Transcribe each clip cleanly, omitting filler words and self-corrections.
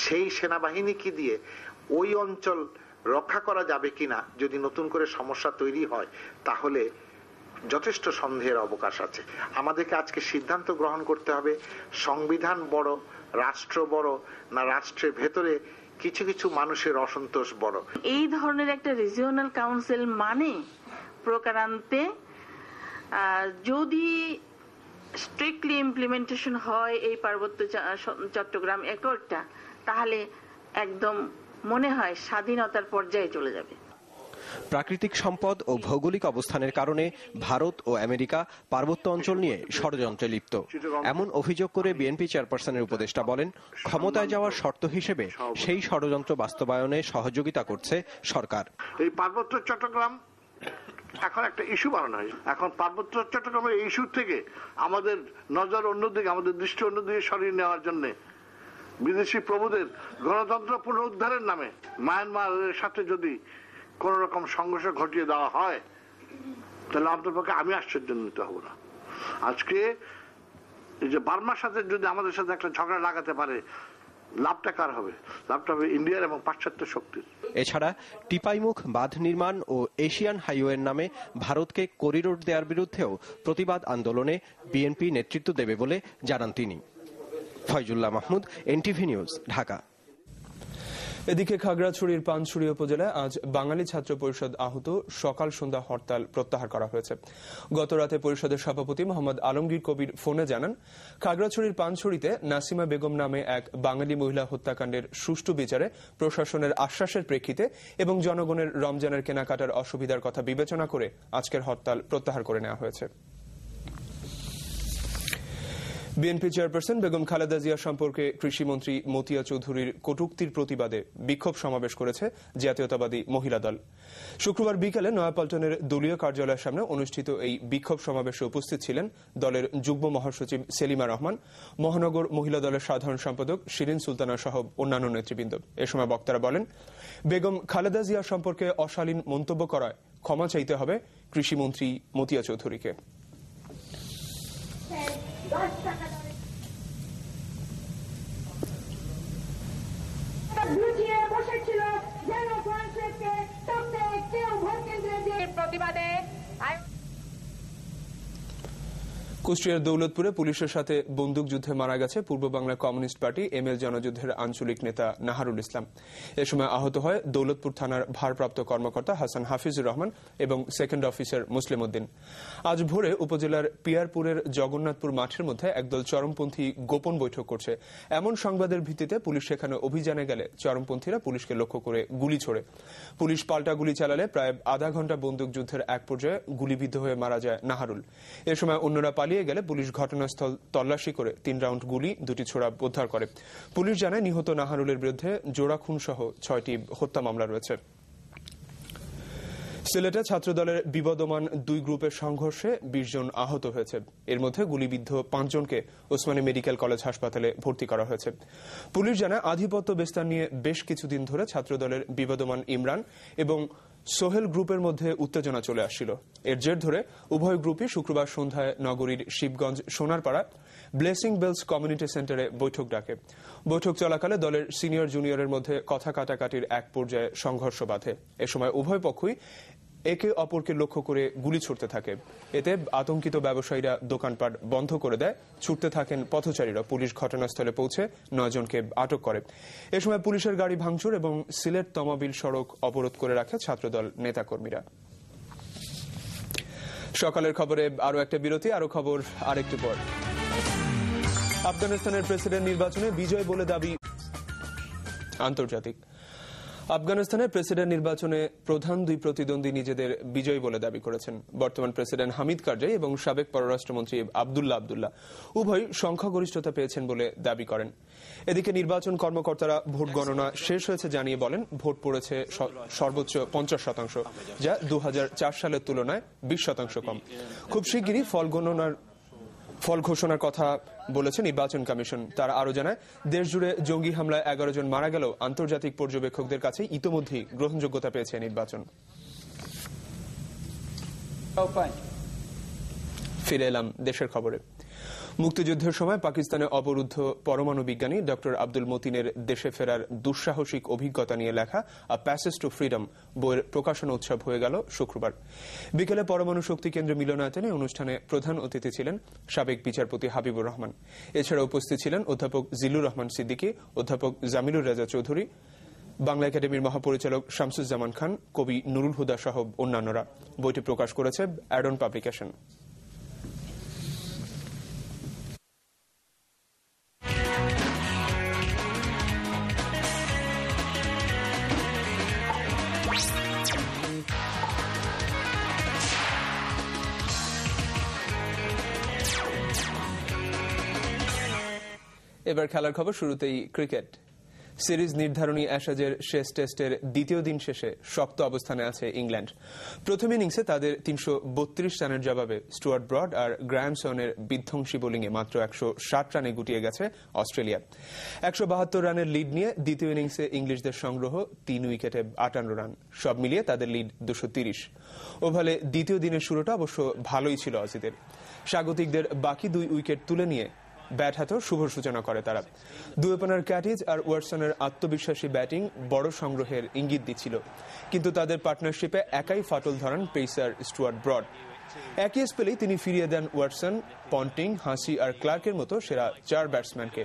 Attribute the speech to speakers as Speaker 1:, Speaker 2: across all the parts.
Speaker 1: সেই সেনাবাহিনীকে দিয়ে ওই অঞ্চল রক্ষা করা যাবে কিনা যদি নতুন করে সমস্যা তৈরি হয়, তাহলে যথেষ্ট সন্দেহের অবকাশ আছে। আমাদেরকে আজকে সিদ্ধান্ত গ্রহণ করতে হবে, সংবিধান বড়, রাষ্ট্র বড়, না রাষ্ট্রের ভেতরে কিছু কিছু মানুষের অসন্তোষ বড়।
Speaker 2: এই ধরনের একটা রিজিওনাল কাউন্সিল মানে প্রকারান্তে যদি স্ট্রিক্টলি ইমপ্লিমেন্টেশন হয় এই পার্বত্য চট্টগ্রাম অ্যাকর্ডটা, তাহলে একদম মনে হয় স্বাধীনতার পর্যায়ে চলে যাবে।
Speaker 3: প্রাকৃতিক সম্পদ ও ভৌগোলিক অবস্থানের কারণে ভারত ও আমেরিকা পার্বত্য অঞ্চল নিয়ে ষড়যন্ত্রে লিপ্ত, এমন অভিযোগ করে বিএনপি চেয়ারপারসনের উপদেষ্টা বলেন, ক্ষমতায় যাওয়ার শর্ত হিসেবে সেই ষড়যন্ত্র বাস্তবায়নে সহযোগিতা করছে সরকার।
Speaker 4: এই পার্বত্য চট্টগ্রাম এখন একটা ইস্যু বানানো হয়েছে। এখন পার্বত্য চট্টগ্রামের ইস্যু থেকে আমাদের নজর অন্যদিকে, আমাদের দৃষ্টি অন্যদিকে সরিয়ে নেওয়ার জন্য বিদেশি প্রভুদের গণতন্ত্র পুনরুদ্ধারের নামে মায়ানমারের সাথে যদি কোন রকম সংঘর্ষ ঘটিয়ে দেওয়া হয়, তাহলে আমাদের পক্ষে আমি আশ্চর্যান্বিত হব না। আজকে এই যে বার্মার সাথে যদি আমাদের সাথে একটা ঝগড়া লাগাতে পারে, লাভটা কার হবে? লাভটা হবে ইন্ডিয়ার এবং পাশ্চাত্য শক্তির।
Speaker 3: এছাড়া টিপাইমুখ বাঁধ নির্মাণ ও এশিয়ান হাইওয়ের নামে ভারতকে করিডোর দেওয়ার বিরুদ্ধেও প্রতিবাদ আন্দোলনে বিএনপি নেতৃত্ব দেবে বলে জানান তিনি। Faizullah Mahmud, NTV news, Dhaka.
Speaker 5: এদিকে খাগড়াছড়ির পানছড়ি উপজেলায় আজ বাঙালি ছাত্র পরিষদ আহত সকাল সন্ধ্যা হরতাল প্রত্যাহার করা হয়েছে। গতরাতে পরিষদের সভাপতি মোহাম্মদ আলমগীর কবির ফোনে জানান, খাগড়াছড়ির পানছড়িতে নাসিমা বেগম নামে এক বাঙালি মহিলা হত্যাকাণ্ডের সুষ্ঠু বিচারে প্রশাসনের আশ্বাসের প্রেক্ষিতে এবং জনগণের রমজানের কেনাকাটার অসুবিধার কথা বিবেচনা করে আজকের হরতাল প্রত্যাহার করে নেওয়া হয়েছে। বিএনপি চেয়ারপারসন বেগম খালেদা জিয়া সম্পর্কে কৃষিমন্ত্রী মতিয়া চৌধুরীর কটূক্তির প্রতিবাদে বিক্ষোভ সমাবেশ করেছে জাতীয়তাবাদী মহিলা দল। শুক্রবার বিকেলে নয়াপল্টনের দলীয় কার্যালয়ের সামনে অনুষ্ঠিত এই বিক্ষোভ সমাবেশে উপস্থিত ছিলেন দলের যুগ্ম মহাসচিব সেলিমা রহমান, মহানগর মহিলা দলের সাধারণ সম্পাদক শিরিন সুলতানা সহ অন্যান্য নেতৃবৃন্দ। এ সময় বক্তারা বলেন, বেগম খালেদা জিয়া সম্পর্কে অশালীন মন্তব্য করায় ক্ষমা চাইতে হবে কৃষিমন্ত্রী মতিয়া চৌধুরীকে। কুষ্টিয়ার দৌলতপুরে পুলিশের সাথে বন্দুকযুদ্ধে মারা গেছে পূর্ব বাংলা কমিউনিস্ট পার্টি এমএল জনযুদ্ধের আঞ্চলিক নেতা নাহারুল ইসলাম। এ সময় আহত হয় দৌলতপুর থানার ভারপ্রাপ্ত কর্মকর্তা হাসান হাফিজুর রহমান এবং সেকেন্ড অফিসার মুসলিম উদ্দিন। আজ ভোরে উপজেলার পিয়ারপুরের জগন্নাথপুর মাঠের মধ্যে একদল চরমপন্থী গোপন বৈঠক করছে, এমন সংবাদের ভিত্তিতে পুলিশ সেখানে অভিযানে গেলে চরমপন্থীরা পুলিশকে লক্ষ্য করে গুলি ছোড়ে। পুলিশ পাল্টা গুলি চালালে প্রায় আধা ঘন্টা বন্দুকযুদ্ধের এক পর্যায়ে গুলিবিদ্ধ হয়ে মারা যায় নাহারুল। এ সময় অন্যরা পালিয়ে গেলে পুলিশ ঘটনাস্থল তল্লাশি করে 3 রাউন্ড গুলি, 2টি ছোড়া উদ্ধার করে। পুলিশ জানায় নিহত নাহারুলের বিরুদ্ধে জোড়া খুন সহ 6টি হত্যা মামলা রয়েছে। সিলেটে ছাত্রদলের বিবদমান 2 গ্রুপের সংঘর্ষে 20 জন আহত হয়েছে। এর মধ্যে গুলিবিদ্ধ 5 জনকে ওসমানী মেডিকেল কলেজ হাসপাতালে ভর্তি করা হয়েছে। পুলিশ জানায় আধিপত্য বিস্তার নিয়ে বেশ কিছুদিন ধরে ছাত্রদলের বিবদমান ইমরান এবং সোহেল গ্রুপের মধ্যে উত্তেজনা চলে আসছিল। এর জের ধরে উভয় গ্রুপই শুক্রবার সন্ধ্যায় নগরীর Shibganj Sonarpara blessing bells community সেন্টারে বৈঠক ডাকে। বৈঠক চলাকালে দলের সিনিয়র জুনিয়রের মধ্যে কথা কাটাকাটির এক পর্যায়ে সংঘর্ষ বাধে। এ সময় উভয় পক্ষই একে অপরকে লক্ষ্য করে গুলি ছুড়তে থাকে। এতে আতঙ্কিত ব্যবসায়ীরা দোকানপাট বন্ধ করে দেয়, ছুটতে থাকেন পথচারীরা। পুলিশ ঘটনাস্থলে পৌঁছে 9 জনকে আটক করে। এ সময় পুলিশের গাড়ি ভাঙচুর এবং সিলেট তমাবিল সড়ক অবরোধ করে রাখে ছাত্রদল নেতাকর্মীরা। সকালের খবরে আরো একটা বিরতি, আরো খবর আরেকটু পর। আফগানিস্তানের প্রেসিডেন্ট নির্বাচনে বিজয় বলে দাবি আন্তর্জাতিক। আফগানিস্তানের প্রেসিডেন্ট নির্বাচনে প্রধান 2 প্রতিদ্বন্দ্বী নিজেদের বিজয়ী বলে দাবি করেছেন। বর্তমান প্রেসিডেন্ট হামিদ কারজাই এবং সাবেক পররাষ্ট্রমন্ত্রী আবদুল্লাহ উভয় সংখ্যাগরিষ্ঠতা পেয়েছেন বলে দাবি করেন। এদিকে নির্বাচন কর্মকর্তারা ভোট গণনা শেষ হয়েছে জানিয়ে বলেন, ভোট পড়েছে সর্বোচ্চ 50%, যা 2004 সালের তুলনায় 20% কম। খুব শিগগিরই ফল ঘোষণার কথা বলেছে নির্বাচন কমিশন। তারা আরো জানায়, দেশ জুড়ে জঙ্গি হামলায় 11 জন মারা গেলেও আন্তর্জাতিক পর্যবেক্ষকদের কাছে ইতোমধ্যেই গ্রহণযোগ্যতা পেয়েছে নির্বাচন। ফিরে এলাম দেশের খবরে। মুক্তিযুদ্ধের সময় পাকিস্তানে অবরুদ্ধ পরমাণু বিজ্ঞানী ডক্টর আব্দুল মতিনের দেশে ফেরার দুঃসাহসিক অভিজ্ঞতা নিয়ে লেখা আ প্যাসেজ টু ফ্রিডম বইয়ের প্রকাশনা উৎসব হয়ে গেল শুক্রবার। বিকেলে পরমাণু শক্তি কেন্দ্র মিলনায়তনে অনুষ্ঠানে প্রধান অতিথি ছিলেন সাবেক বিচারপতি হাবিবুর রহমান। এছাড়া উপস্থিত ছিলেন অধ্যাপক জিল্লুর রহমান সিদ্দিকী, অধ্যাপক জামিলুর রেজা চৌধুরী, বাংলা একাডেমির মহাপরিচালক শামসুজ্জামান খান, কবি নুরুল হুদা সহ অন্যান্যরা। বইটি প্রকাশ করেছে অ্যাডন পাবলিকেশন। এবার খেলার খবর। শুরুতেই ক্রিকেট। সিরিজ নির্ধারণী অ্যাশেজের শেষ টেস্টের দ্বিতীয় দিন শেষে শক্ত অবস্থানে আছে ইংল্যান্ড। প্রথম ইনিংসে তাদের ৩৩২ রানের জবাবে স্টুয়ার্ট ব্রড আর গ্রাহাম সনের বিধ্বংসী বোলিংয়ে মাত্র ১৬০ রানে গুটিয়ে গেছে অস্ট্রেলিয়া। ১৭২ রানের লিড নিয়ে দ্বিতীয় ইনিংসে ইংলিশদের সংগ্রহ ৩ উইকেটে ৫৮ রান। সব মিলিয়ে তাদের লিড ২৩০। ওভালে দ্বিতীয় দিনের শুরুটা অবশ্য ভালোই ছিল অজিদের। স্বাগতিকদের বাকি ২ উইকেট তুলে নিয়ে ব্যাট হাতেও শুভ সূচনা করে তারা। দুই ওপেনার ক্যাটিজ আর ওয়াটসনের আত্মবিশ্বাসী ব্যাটিং বড় সংগ্রহের ইঙ্গিত দিচ্ছিল, কিন্তু তাদের পার্টনারশিপে একাই ফাটল ধরান পেসার স্টুয়ার্ট ব্রড। একই স্পেলেই তিনি ফিরিয়ে দেন ওয়াটসন, পন্টিং, হাসি আর ক্লার্কের মতো সেরা ৪ ব্যাটসম্যানকে।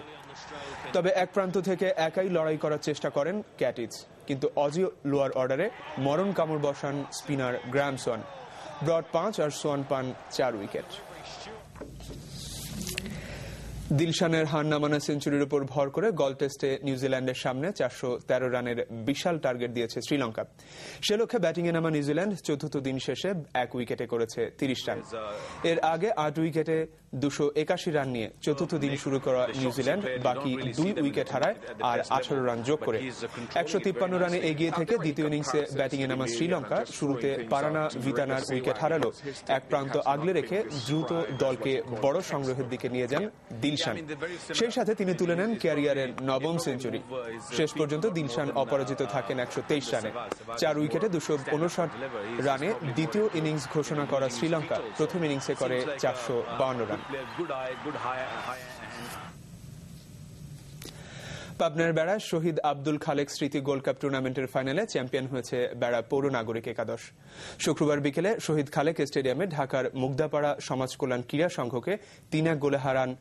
Speaker 5: তবে এক প্রান্ত থেকে একাই লড়াই করার চেষ্টা করেন ক্যাটিজ, কিন্তু অজি লোয়ার অর্ডারে মরণ কামড় বসান স্পিনার গ্রাহাম সোয়ান। ব্রড ৫ আর সোয়ান পান ৪ উইকেট। দিলশানের হার নামানো সেঞ্চুরির উপর ভর করে গল টেস্টে নিউজিল্যান্ডের সামনে ৪১৩ রানের বিশাল টার্গেট দিয়েছে শ্রীলঙ্কা। সে লক্ষ্যে ব্যাটিংয়ে নামা নিউজিল্যান্ড চতুর্থ দিন শেষে ১ উইকেটে করেছে ৩০ রান। এর আগে ৮ উইকেটে ২৮১ রান নিয়ে চতুর্থ দিন শুরু করা নিউজিল্যান্ড বাকি ২ উইকেট হারায় আর ১৮ রান যোগ করে ১৫৩ রানে এগিয়ে থেকে দ্বিতীয় ইনিংসে ব্যাটিংয়ে নামা শ্রীলঙ্কা শুরুতে পারানা ভিতানার উইকেট হারালো এক প্রান্ত আগলে রেখে দ্রুত দলকে বড় সংগ্রহের দিকে নিয়ে যান দিলশান। সেই সাথে তিনি তুলে নেন ক্যারিয়ারের ৯ম সেঞ্চুরি। শেষ পর্যন্ত দিলশান অপরাজিত থাকেন ১২৩ রানে। ৪ উইকেটে ২৫৯ রানে দ্বিতীয় ইনিংস ঘোষণা করা শ্রীলঙ্কা প্রথম ইনিংসে করে ৪৫২ রান। পাবনার বেড়া শহীদ আব্দুল খালেক স্মৃতি গোল্ড কাপ টুর্নামেন্টের ফাইনালে চ্যাম্পিয়ন হয়েছে বেড়া পৌর নাগরিক একাদশ। শুক্রবার বিকেলে শহীদ খালেক স্টেডিয়ামে ঢাকার মুগদাপাড়া সমাজ কল্যাণ ক্রীড়া সংঘকে ৩-১ গোলে হারান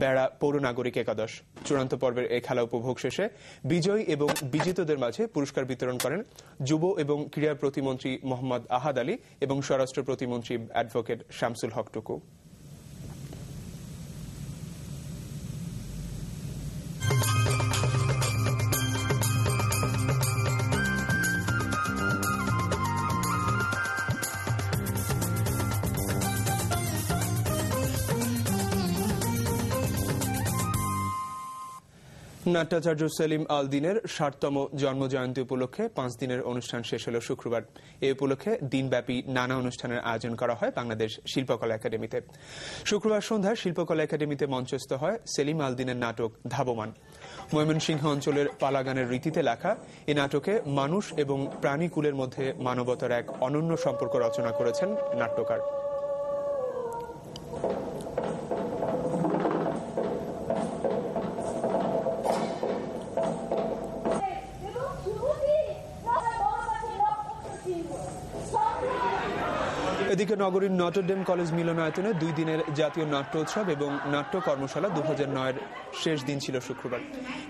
Speaker 5: বেড়া পৌর নাগরিক একাদশ। চূড়ান্ত পর্বের এই খেলা উপভোগ শেষে বিজয়ী এবং বিজিতদের মাঝে পুরস্কার বিতরণ করেন যুব এবং ক্রীড়া প্রতিমন্ত্রী মোহাম্মদ আহাদ আলী এবং স্বরাষ্ট্র প্রতিমন্ত্রী অ্যাডভোকেট শামসুল হক টুকু। নাট্যাচার্য সেলিম আল দ্বীনের ৬০তম জন্মজয়ন্তী উপলক্ষে ৫ দিনের অনুষ্ঠান শেষ হল শুক্রবার। এই উপলক্ষে দিনব্যাপী নানা অনুষ্ঠানের আয়োজন করা হয় বাংলাদেশ শিল্পকলা একাডেমিতে। শুক্রবার সন্ধ্যায় শিল্পকলা একাডেমিতে মঞ্চস্থ হয় সেলিম আল দ্বীনের নাটক ধাবমান। ময়মনসিংহ অঞ্চলের পালাগানের রীতিতে লেখা এই নাটকে মানুষ এবং প্রাণীকুলের মধ্যে মানবতার এক অনন্য সম্পর্ক রচনা করেছেন নাট্যকার। এদিকে নগরীর নটরডেম কলেজ মিলনায়তনে ২ দিনের জাতীয় নাট্যোৎসব এবং নাট্য কর্মশালা ২০০৯-এর শেষ দিন ছিল শুক্রবার।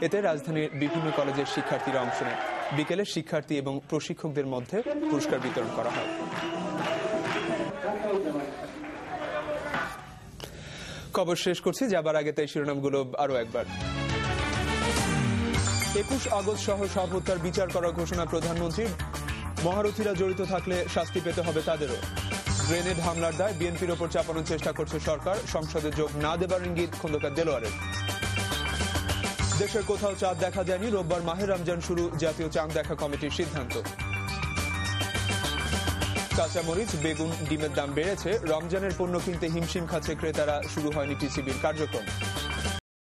Speaker 5: এতে রাজধানীর বিভিন্ন কলেজের শিক্ষার্থীরা অংশ নেয়। বিকেলে শিক্ষার্থী এবং প্রশিক্ষকদের মধ্যে পুরস্কার বিতরণ করা হয়। খবর শেষ করছি, যাবার আগে তাই শিরোনামগুলো আরো একবার। ২১ আগস্ট সহ সব হত্যার বিচার করার ঘোষণা প্রধানমন্ত্রীর। মহারথীরা জড়িত থাকলে শাস্তি পেতে হবে তাদেরও। গ্রেনেড হামলার দায় বিএনপির ওপর চাপানোর চেষ্টা করছে সরকার, সংসদে যোগ না দেবার ইঙ্গিত খন্দকার দেলোয়ারের। দেশের কোথাও চাঁদ দেখা যায়নি, রোববার মাহে রমজান শুরু, জাতীয় চাঁদ দেখা কমিটির সিদ্ধান্ত। কাঁচামরিচ, বেগুন, ডিমের দাম বেড়েছে, রমজানের পণ্য কিনতে হিমশিম খাচ্ছে ক্রেতারা, শুরু হয়নি টিসিবির কার্যক্রম।